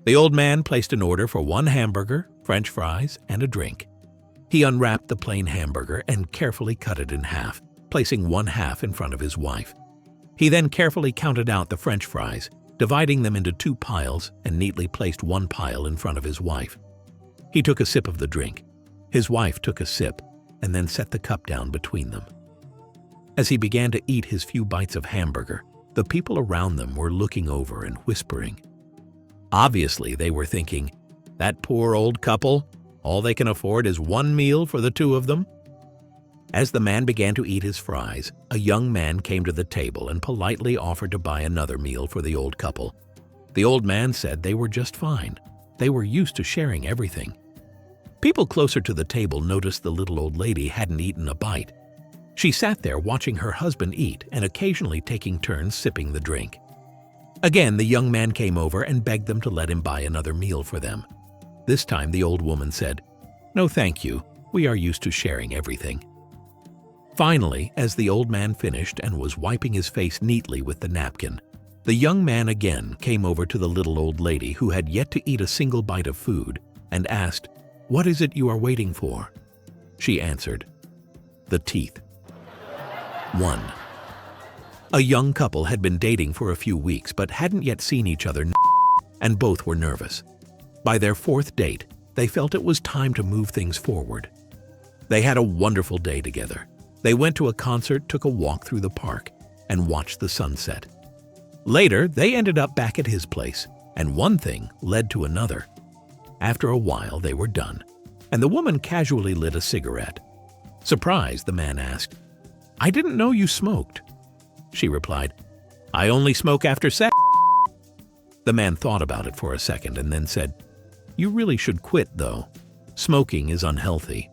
The old man placed an order for 1 hamburger, French fries, and a drink. He unwrapped the plain hamburger and carefully cut it in half, placing 1/2 in front of his wife. He then carefully counted out the French fries, dividing them into 2 piles, and neatly placed 1 pile in front of his wife. He took a sip of the drink. His wife took a sip and then set the cup down between them. As he began to eat his few bites of hamburger, the people around them were looking over and whispering. Obviously, they were thinking, "That poor old couple, all they can afford is 1 meal for the 2 of them." As the man began to eat his fries, a young man came to the table and politely offered to buy another meal for the old couple. The old man said they were just fine. They were used to sharing everything. People closer to the table noticed the little old lady hadn't eaten a bite. She sat there watching her husband eat and occasionally taking turns sipping the drink. Again, the young man came over and begged them to let him buy another meal for them. This time the old woman said, "No, thank you. We are used to sharing everything." Finally, as the old man finished and was wiping his face neatly with the napkin, the young man again came over to the little old lady who had yet to eat a single bite of food and asked, "What is it you are waiting for?" She answered, "The teeth." 1. A young couple had been dating for a few weeks but hadn't yet seen each other, and both were nervous. By their 4th date, they felt it was time to move things forward. They had a wonderful day together. They went to a concert, took a walk through the park, and watched the sunset. Later, they ended up back at his place, and one thing led to another. After a while, they were done, and the woman casually lit a cigarette. Surprised, the man asked, "I didn't know you smoked." She replied, "I only smoke after sex." The man thought about it for a second and then said, "You really should quit, though. Smoking is unhealthy."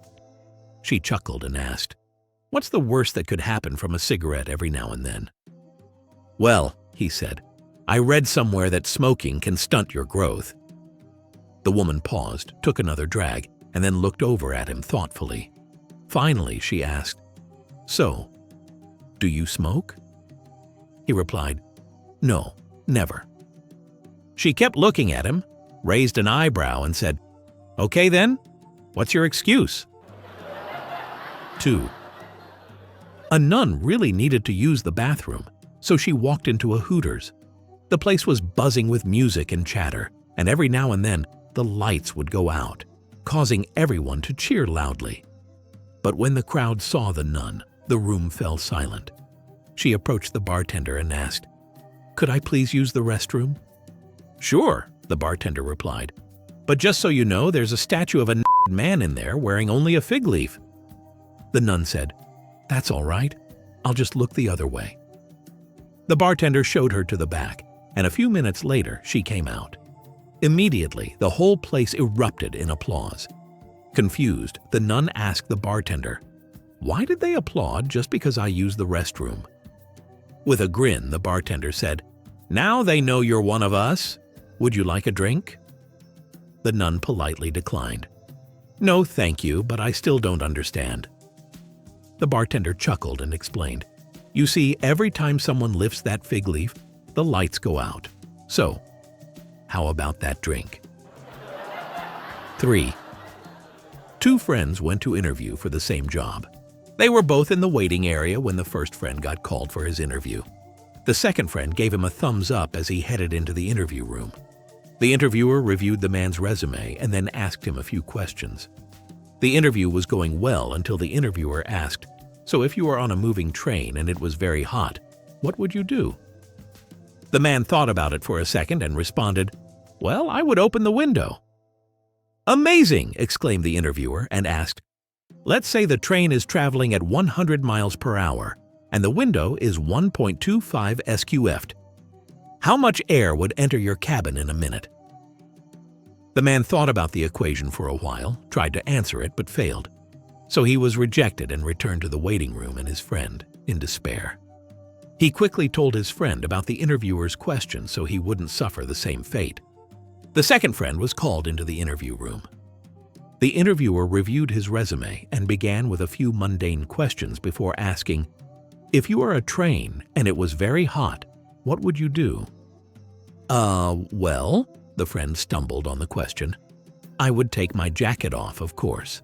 She chuckled and asked, "What's the worst that could happen from a cigarette every now and then?" "Well," he said, "I read somewhere that smoking can stunt your growth." The woman paused, took another drag, and then looked over at him thoughtfully. Finally, she asked, "So, do you smoke?" He replied, "No, never." She kept looking at him, raised an eyebrow, and said, "Okay then, what's your excuse?" 2. A nun really needed to use the bathroom, so she walked into a Hooters. The place was buzzing with music and chatter, and every now and then the lights would go out, causing everyone to cheer loudly. But when the crowd saw the nun, the room fell silent. She approached the bartender and asked, "Could I please use the restroom?" "Sure," the bartender replied. "But just so you know, there's a statue of a man in there wearing only a fig leaf." The nun said, "That's all right. I'll just look the other way." The bartender showed her to the back, and a few minutes later she came out. Immediately, the whole place erupted in applause. Confused, the nun asked the bartender, "Why did they applaud just because I used the restroom?" With a grin, the bartender said, "Now they know you're one of us. Would you like a drink?" The nun politely declined. "No, thank you, but I still don't understand." The bartender chuckled and explained, "You see, every time someone lifts that fig leaf, the lights go out. So, how about that drink?" 3. 2 friends went to interview for the same job. They were both in the waiting area when the first friend got called for his interview. The second friend gave him a thumbs up as he headed into the interview room. The interviewer reviewed the man's resume and then asked him a few questions. The interview was going well until the interviewer asked, "So if you were on a moving train and it was very hot, what would you do?" The man thought about it for a second and responded, "Well, I would open the window." "Amazing!" exclaimed the interviewer and asked, "Let's say the train is traveling at 100 miles per hour and the window is 1.25 SQF. How much air would enter your cabin in a minute?" The man thought about the equation for a while, tried to answer it, but failed. So he was rejected and returned to the waiting room and his friend in despair. He quickly told his friend about the interviewer's question so he wouldn't suffer the same fate. The second friend was called into the interview room. The interviewer reviewed his resume and began with a few mundane questions before asking, "If you were a train and it was very hot, what would you do?" Well," The friend stumbled on the question. "I would take my jacket off, of course."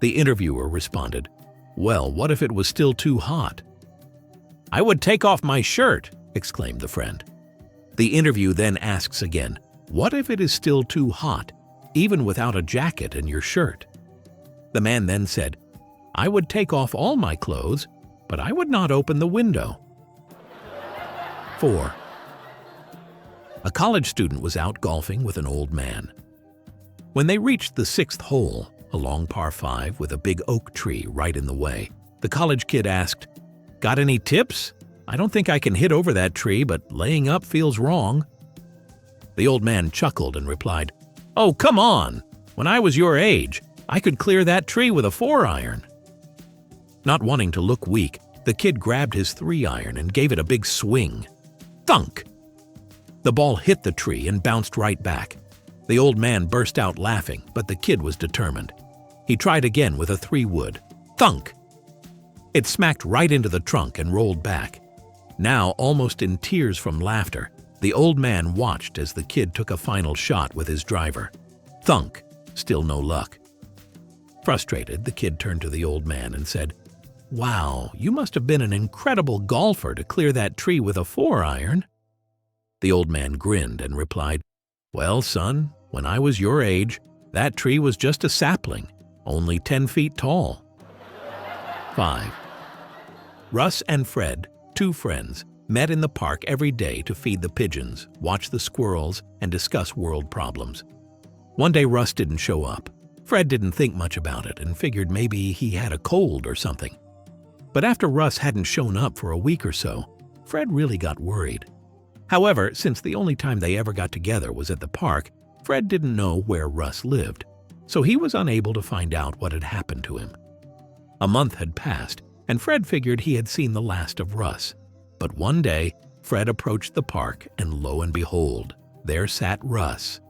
The interviewer responded, "Well, what if it was still too hot?" "I would take off my shirt," exclaimed the friend. The interview then asks again, "What if it is still too hot, even without a jacket and your shirt?" The man then said, "I would take off all my clothes, but I would not open the window." 4. A college student was out golfing with an old man. When they reached the 6th hole, a long par 5 with a big oak tree right in the way, the college kid asked, "Got any tips? I don't think I can hit over that tree, but laying up feels wrong." The old man chuckled and replied, "Oh, come on! When I was your age, I could clear that tree with a 4-iron. Not wanting to look weak, the kid grabbed his 3-iron and gave it a big swing. Thunk! The ball hit the tree and bounced right back. The old man burst out laughing, but the kid was determined. He tried again with a 3-wood. Thunk! It smacked right into the trunk and rolled back. Now, almost in tears from laughter, the old man watched as the kid took a final shot with his driver. Thunk! Still no luck. Frustrated, the kid turned to the old man and said, "Wow, you must have been an incredible golfer to clear that tree with a 4-iron." The old man grinned and replied, "Well, son, when I was your age, that tree was just a sapling, only 10 feet tall." 5. Russ and Fred, 2 friends, met in the park every day to feed the pigeons, watch the squirrels, and discuss world problems. One day Russ didn't show up. Fred didn't think much about it and figured maybe he had a cold or something. But after Russ hadn't shown up for a week or so, Fred really got worried. However, since the only time they ever got together was at the park, Fred didn't know where Russ lived, so he was unable to find out what had happened to him. A month had passed, and Fred figured he had seen the last of Russ. But one day, Fred approached the park, and lo and behold, there sat Russ.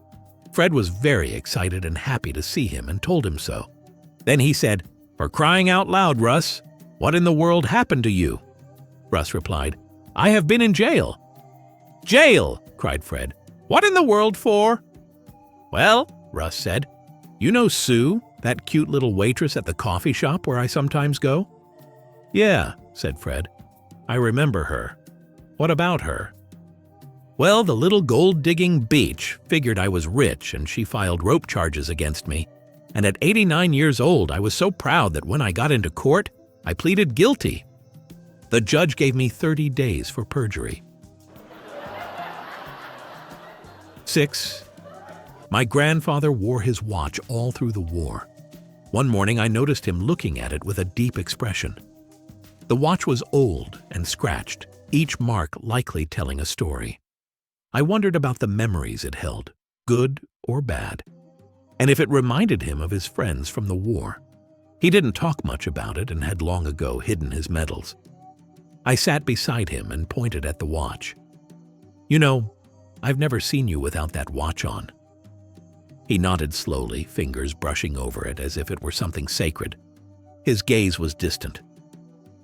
Fred was very excited and happy to see him and told him so. Then he said, "For crying out loud, Russ, what in the world happened to you?" Russ replied, "I have been in jail." "Jail!" cried Fred. "What in the world for?" "Well," Russ said, "you know Sue, that cute little waitress at the coffee shop where I sometimes go?" "Yeah," said Fred. "I remember her. What about her?" "Well, the little gold-digging beach figured I was rich and she filed rope charges against me. And at 89 years old, I was so proud that when I got into court, I pleaded guilty. The judge gave me 30 days for perjury." 6. My grandfather wore his watch all through the war. One morning I noticed him looking at it with a deep expression. The watch was old and scratched, each mark likely telling a story. I wondered about the memories it held, good or bad, and if it reminded him of his friends from the war. He didn't talk much about it and had long ago hidden his medals. I sat beside him and pointed at the watch. "You know, I've never seen you without that watch on." He nodded slowly, fingers brushing over it as if it were something sacred. His gaze was distant.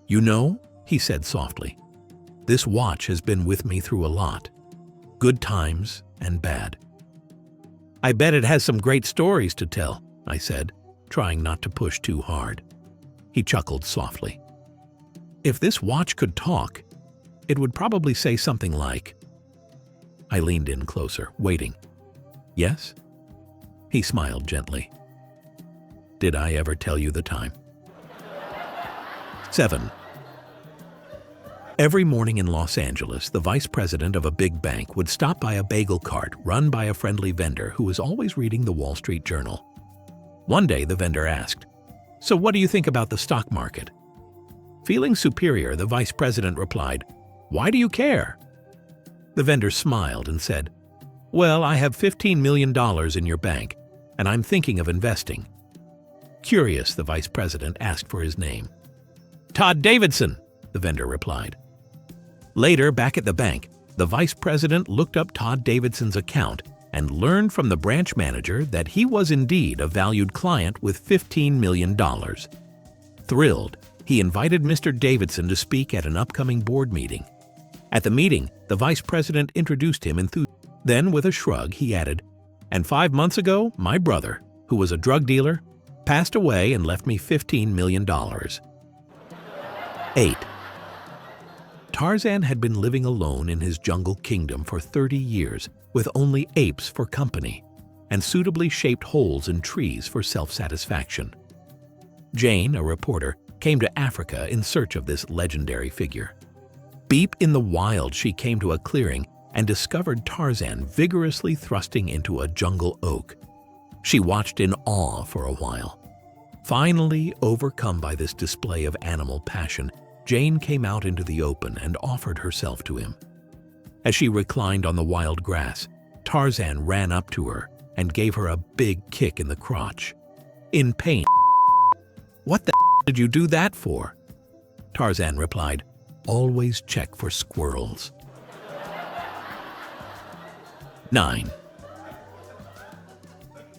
"You know," he said softly, "this watch has been with me through a lot, good times and bad." "I bet it has some great stories to tell," I said, trying not to push too hard. He chuckled softly. "If this watch could talk, it would probably say something like..." I leaned in closer, waiting. "Yes?" He smiled gently. "Did I ever tell you the time?" 7. Every morning in Los Angeles, the vice president of a big bank would stop by a bagel cart run by a friendly vendor who was always reading the Wall Street Journal. One day, the vendor asked, "So what do you think about the stock market?" Feeling superior, the vice president replied, "Why do you care?" The vendor smiled and said, "Well, I have $15 million in your bank, and I'm thinking of investing." Curious, the vice president asked for his name. "Todd Davidson," the vendor replied. Later, back at the bank, the vice president looked up Todd Davidson's account and learned from the branch manager that he was indeed a valued client with $15 million. Thrilled, he invited Mr. Davidson to speak at an upcoming board meeting. At the meeting, the vice president introduced him enthusiastically. Then, with a shrug, he added, "And 5 months ago, my brother, who was a drug dealer, passed away and left me $15 million. 8. Tarzan had been living alone in his jungle kingdom for 30 years with only apes for company and suitably shaped holes in trees for self-satisfaction. Jane, a reporter, came to Africa in search of this legendary figure. Deep in the wild, she came to a clearing and discovered Tarzan vigorously thrusting into a jungle oak. She watched in awe for a while. Finally, overcome by this display of animal passion, Jane came out into the open and offered herself to him. As she reclined on the wild grass, Tarzan ran up to her and gave her a big kick in the crotch. In pain, "What the did you do that for?" Tarzan replied, "Always check for squirrels." 9.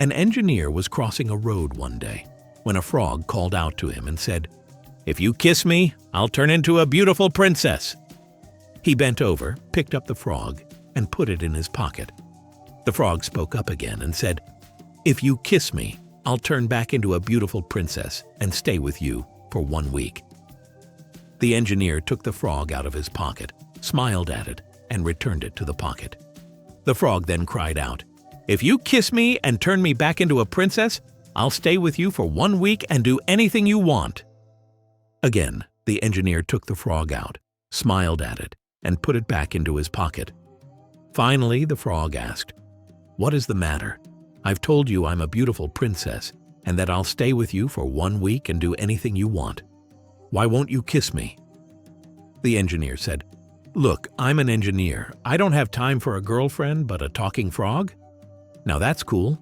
An engineer was crossing a road one day when a frog called out to him and said, "If you kiss me, I'll turn into a beautiful princess." He bent over, picked up the frog, and put it in his pocket. The frog spoke up again and said, "If you kiss me, I'll turn back into a beautiful princess and stay with you for 1 week." The engineer took the frog out of his pocket, smiled at it, and returned it to the pocket. The frog then cried out, "If you kiss me and turn me back into a princess, I'll stay with you for 1 week and do anything you want." Again, the engineer took the frog out, smiled at it, and put it back into his pocket. Finally, the frog asked, "What is the matter? I've told you I'm a beautiful princess and that I'll stay with you for 1 week and do anything you want. Why won't you kiss me?" The engineer said, "Look, I'm an engineer. I don't have time for a girlfriend but a talking frog. Now that's cool.